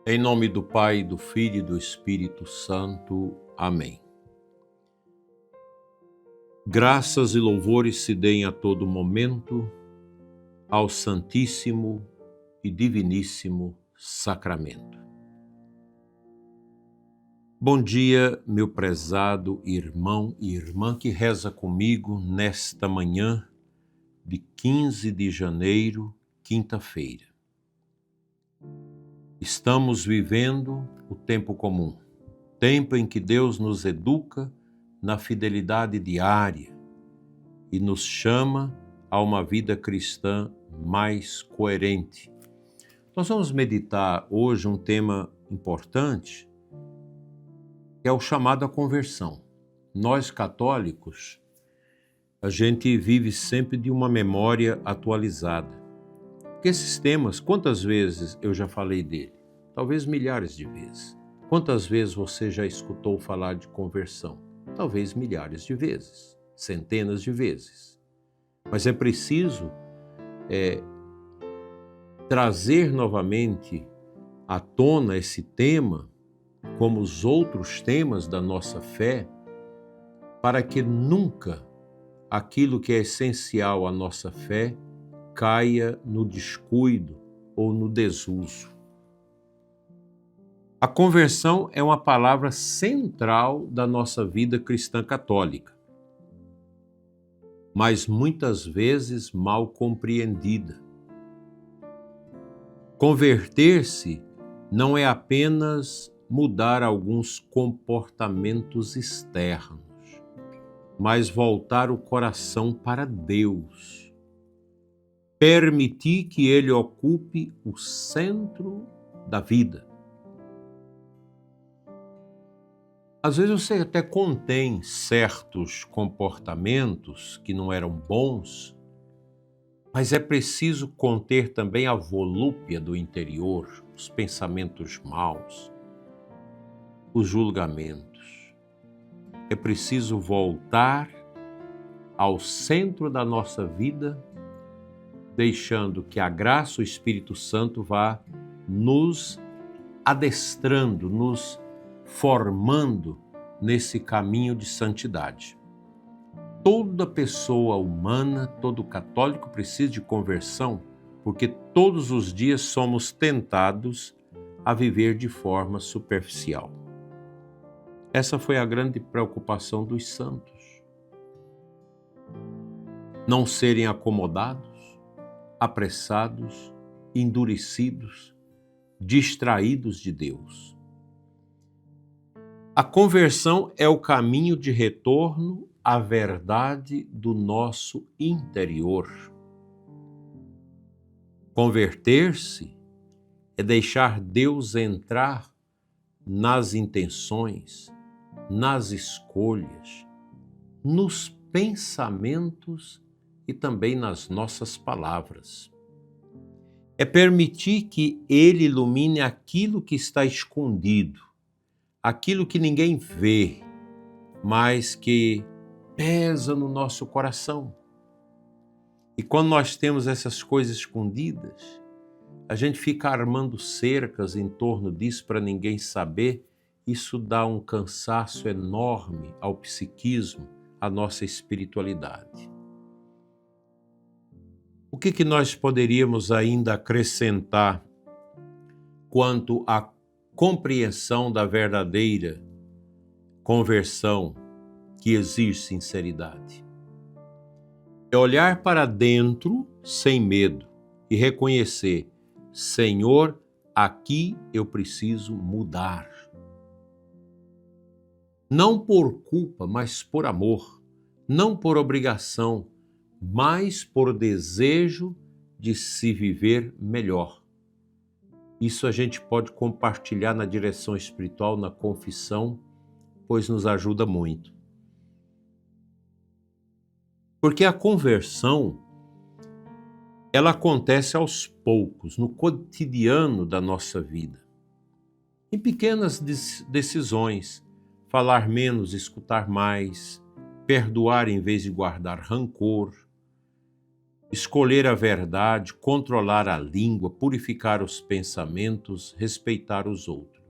Em nome do Pai, do Filho e do Espírito Santo. Amém. Graças e louvores se deem a todo momento ao Santíssimo e Diviníssimo Sacramento. Bom dia, meu prezado irmão e irmã que reza comigo nesta manhã de 15 de janeiro, quinta-feira. Estamos vivendo o tempo comum, tempo em que Deus nos educa na fidelidade diária e nos chama a uma vida cristã mais coerente. Nós vamos meditar hoje um tema importante, que é o chamado à conversão. Nós católicos, a gente vive sempre de uma memória atualizada. Porque esses temas, quantas vezes eu já falei dele? Talvez milhares de vezes. Quantas vezes você já escutou falar de conversão? Talvez milhares de vezes, centenas de vezes. Mas é preciso trazer novamente à tona esse tema, como os outros temas da nossa fé, para que nunca aquilo que é essencial à nossa fé caia no descuido ou no desuso. A conversão é uma palavra central da nossa vida cristã católica, mas muitas vezes mal compreendida. Converter-se não é apenas mudar alguns comportamentos externos, mas voltar o coração para Deus. Permitir que Ele ocupe o centro da vida. Às vezes você até contém certos comportamentos que não eram bons, mas é preciso conter também a volúpia do interior, os pensamentos maus, os julgamentos. É preciso voltar ao centro da nossa vida, deixando que a graça, o Espírito Santo vá nos adestrando, nos formando nesse caminho de santidade. Toda pessoa humana, todo católico precisa de conversão, porque todos os dias somos tentados a viver de forma superficial. Essa foi a grande preocupação dos santos. Não serem acomodados, apressados, endurecidos, distraídos de Deus. A conversão é o caminho de retorno à verdade do nosso interior. Converter-se é deixar Deus entrar nas intenções, nas escolhas, nos pensamentos e também nas nossas palavras. É permitir que Ele ilumine aquilo que está escondido, aquilo que ninguém vê, mas que pesa no nosso coração. E quando nós temos essas coisas escondidas, a gente fica armando cercas em torno disso para ninguém saber. Isso dá um cansaço enorme ao psiquismo, à nossa espiritualidade. O que nós poderíamos ainda acrescentar quanto à compreensão da verdadeira conversão que exige sinceridade? É olhar para dentro sem medo e reconhecer: Senhor, aqui eu preciso mudar. Não por culpa, mas por amor. Não por obrigação, mas por desejo de se viver melhor. Isso a gente pode compartilhar na direção espiritual, na confissão, pois nos ajuda muito. Porque a conversão, ela acontece aos poucos, no cotidiano da nossa vida. Em pequenas decisões, falar menos, escutar mais, perdoar em vez de guardar rancor, escolher a verdade, controlar a língua, purificar os pensamentos, respeitar os outros.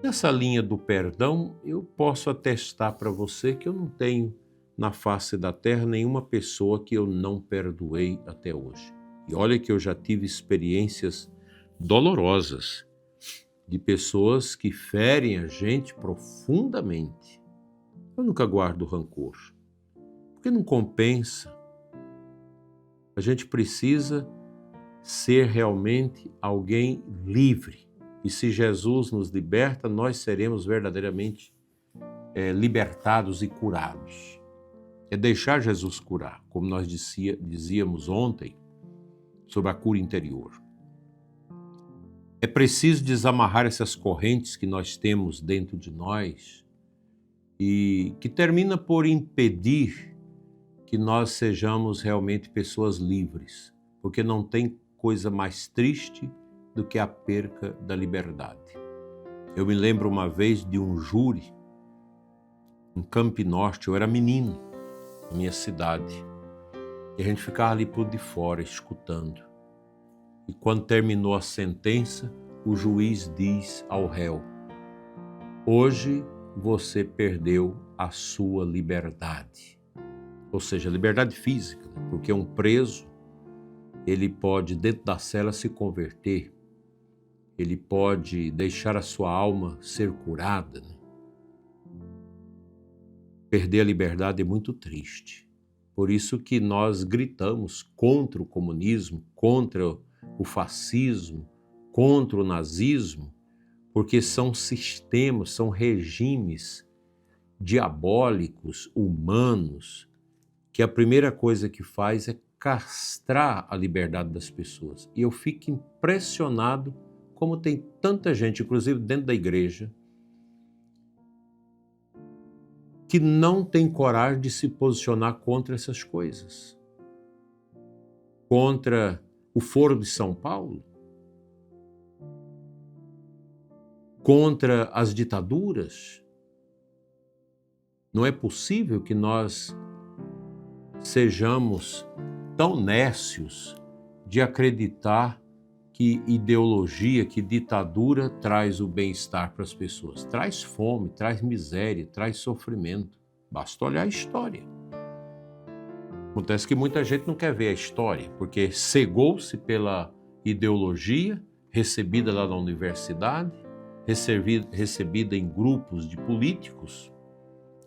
Nessa linha do perdão, eu posso atestar para você que eu não tenho na face da terra nenhuma pessoa que eu não perdoei até hoje. E olha que eu já tive experiências dolorosas de pessoas que ferem a gente profundamente. Eu nunca guardo rancor, porque não compensa. A gente precisa ser realmente alguém livre. E se Jesus nos liberta, nós seremos verdadeiramente libertados e curados. É deixar Jesus curar, como nós dizíamos ontem, sobre a cura interior. É preciso desamarrar essas correntes que nós temos dentro de nós e que termina por impedir que nós sejamos realmente pessoas livres, porque não tem coisa mais triste do que a perca da liberdade. Eu me lembro uma vez de um júri em Campo Norte, eu era menino, na minha cidade, e a gente ficava ali por de fora, escutando. E quando terminou a sentença, o juiz diz ao réu: hoje você perdeu a sua liberdade. Ou seja, liberdade física, porque um preso, ele pode, dentro da cela, se converter, ele pode deixar a sua alma ser curada. Perder a liberdade é muito triste. Por isso que nós gritamos contra o comunismo, contra o fascismo, contra o nazismo, porque são sistemas, são regimes diabólicos, humanos, que a primeira coisa que faz é castrar a liberdade das pessoas. E eu fico impressionado como tem tanta gente, inclusive dentro da igreja, que não tem coragem de se posicionar contra essas coisas. Contra o Foro de São Paulo, contra as ditaduras. Não é possível que nós sejamos tão nécios de acreditar que ideologia, que ditadura traz o bem-estar para as pessoas. Traz fome, traz miséria, traz sofrimento. Basta olhar a história. Acontece que muita gente não quer ver a história, porque cegou-se pela ideologia recebida lá na universidade, recebida em grupos de políticos,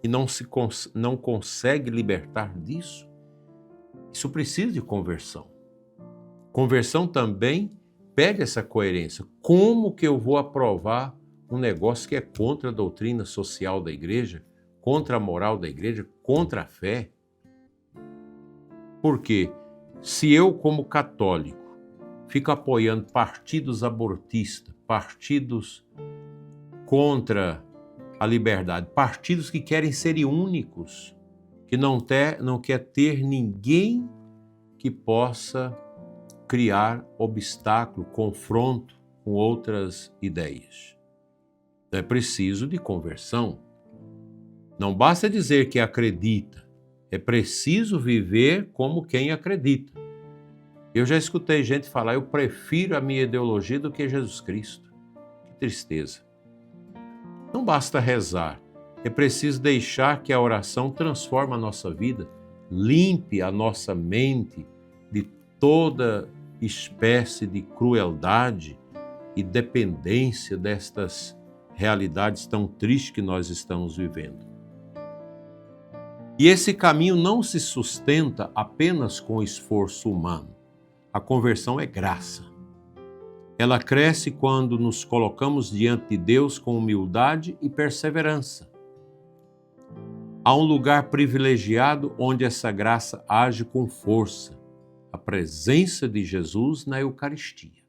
e não consegue libertar disso. Isso precisa de conversão. Conversão também pede essa coerência. Como que eu vou aprovar um negócio que é contra a doutrina social da igreja, contra a moral da igreja, contra a fé? Porque se eu, como católico, fico apoiando partidos abortistas, partidos contra a liberdade, partidos que querem ser únicos, que não quer ter ninguém que possa criar obstáculo, confronto com outras ideias. É preciso de conversão. Não basta dizer que acredita, é preciso viver como quem acredita. Eu já escutei gente falar: eu prefiro a minha ideologia do que Jesus Cristo. Que tristeza. Não basta rezar, é preciso deixar que a oração transforme a nossa vida, limpe a nossa mente de toda espécie de crueldade e dependência destas realidades tão tristes que nós estamos vivendo. E esse caminho não se sustenta apenas com esforço humano. A conversão é graça. Ela cresce quando nos colocamos diante de Deus com humildade e perseverança. Há um lugar privilegiado onde essa graça age com força, a presença de Jesus na Eucaristia.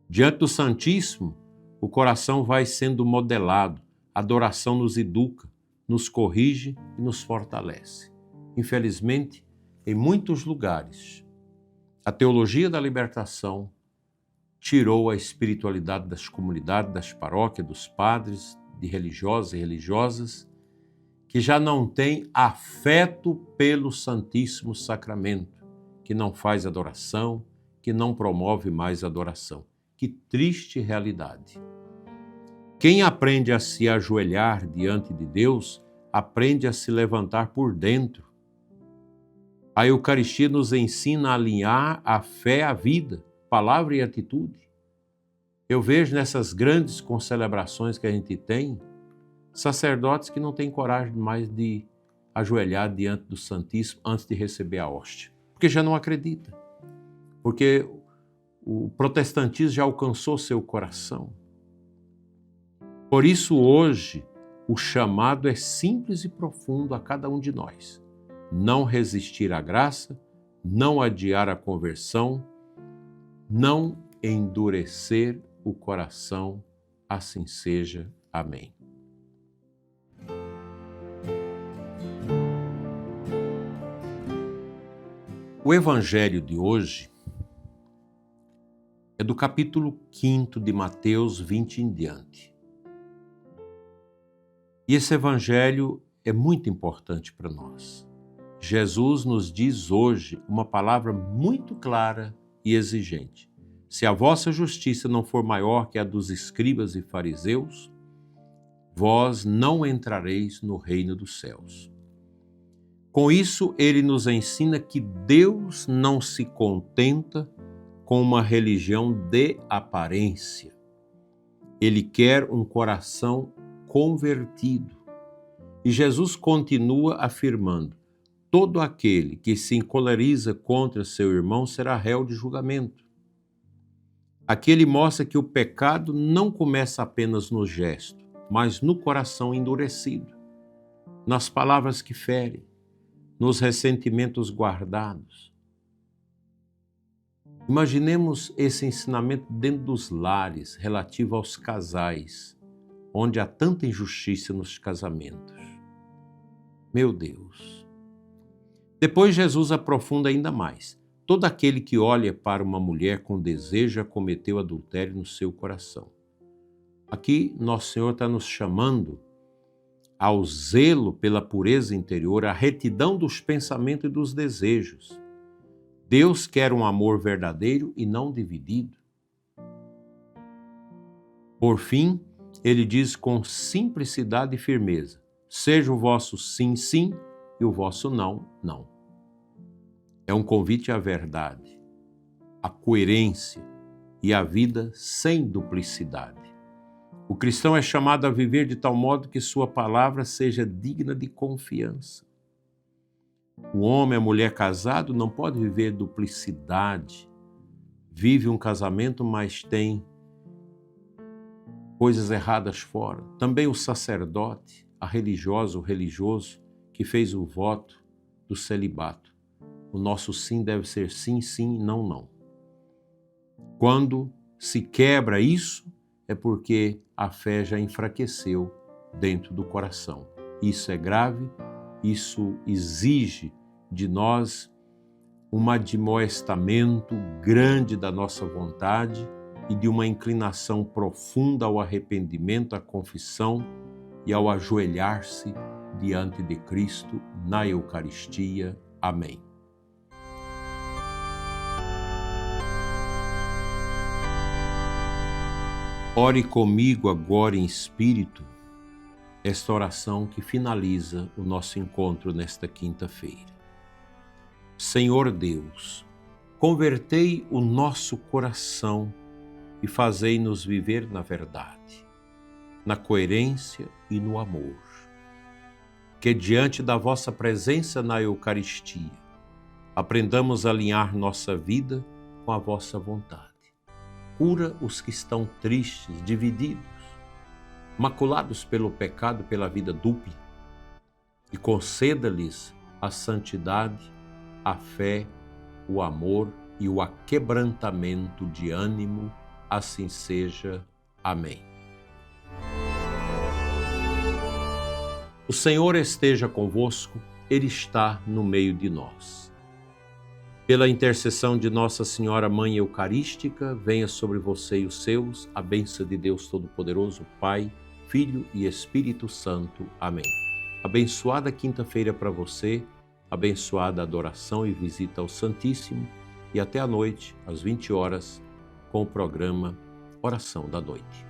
Diante do Santíssimo, o coração vai sendo modelado, a adoração nos educa, nos corrige e nos fortalece. Infelizmente, em muitos lugares, a teologia da libertação tirou a espiritualidade das comunidades, das paróquias, dos padres, de religiosos e religiosas, que já não tem afeto pelo Santíssimo Sacramento, que não faz adoração, que não promove mais adoração. Que triste realidade. Quem aprende a se ajoelhar diante de Deus, aprende a se levantar por dentro. A Eucaristia nos ensina a alinhar a fé à vida, palavra e atitude. Eu vejo nessas grandes concelebrações que a gente tem, sacerdotes que não têm coragem mais de ajoelhar diante do Santíssimo antes de receber a hóstia, porque já não acredita, porque o protestantismo já alcançou seu coração. Por isso hoje o chamado é simples e profundo a cada um de nós. Não resistir à graça, não adiar a conversão, não endurecer o coração, assim seja. Amém. O evangelho de hoje é do capítulo 5 de Mateus 20 em diante. E esse evangelho é muito importante para nós. Jesus nos diz hoje uma palavra muito clara e exigente. Se a vossa justiça não for maior que a dos escribas e fariseus, vós não entrareis no reino dos céus. Com isso, ele nos ensina que Deus não se contenta com uma religião de aparência. Ele quer um coração convertido. E Jesus continua afirmando: todo aquele que se encoleriza contra seu irmão será réu de julgamento. Aqui ele mostra que o pecado não começa apenas no gesto, mas no coração endurecido, nas palavras que ferem, nos ressentimentos guardados. Imaginemos esse ensinamento dentro dos lares, relativo aos casais, onde há tanta injustiça nos casamentos. Meu Deus! Depois Jesus aprofunda ainda mais. Todo aquele que olha para uma mulher com desejo já cometeu adultério no seu coração. Aqui Nosso Senhor está nos chamando ao zelo pela pureza interior, à retidão dos pensamentos e dos desejos. Deus quer um amor verdadeiro e não dividido. Por fim, ele diz com simplicidade e firmeza: seja o vosso sim, sim, e o vosso não, não. É um convite à verdade, à coerência e à vida sem duplicidade. O cristão é chamado a viver de tal modo que sua palavra seja digna de confiança. O homem, a mulher casado não pode viver duplicidade. Vive um casamento, mas tem coisas erradas fora. Também o sacerdote, a religiosa, o religioso que fez o voto do celibato. O nosso sim deve ser sim, sim, não, não. Quando se quebra isso, é porque a fé já enfraqueceu dentro do coração. Isso é grave, isso exige de nós um admoestamento grande da nossa vontade e de uma inclinação profunda ao arrependimento, à confissão e ao ajoelhar-se diante de Cristo na Eucaristia. Amém. Ore comigo agora em espírito esta oração que finaliza o nosso encontro nesta quinta-feira. Senhor Deus, convertei o nosso coração e fazei-nos viver na verdade, na coerência e no amor. Que diante da vossa presença na Eucaristia, aprendamos a alinhar nossa vida com a vossa vontade. Cura os que estão tristes, divididos, maculados pelo pecado, pela vida dupla, e conceda-lhes a santidade, a fé, o amor e o aquebrantamento de ânimo. Assim seja. Amém. O Senhor esteja convosco, Ele está no meio de nós. Pela intercessão de Nossa Senhora Mãe Eucarística, venha sobre você e os seus a bênção de Deus Todo-Poderoso, Pai, Filho e Espírito Santo. Amém. Abençoada quinta-feira para você, abençoada adoração e visita ao Santíssimo, e até à noite, às 20 horas, com o programa Oração da Noite.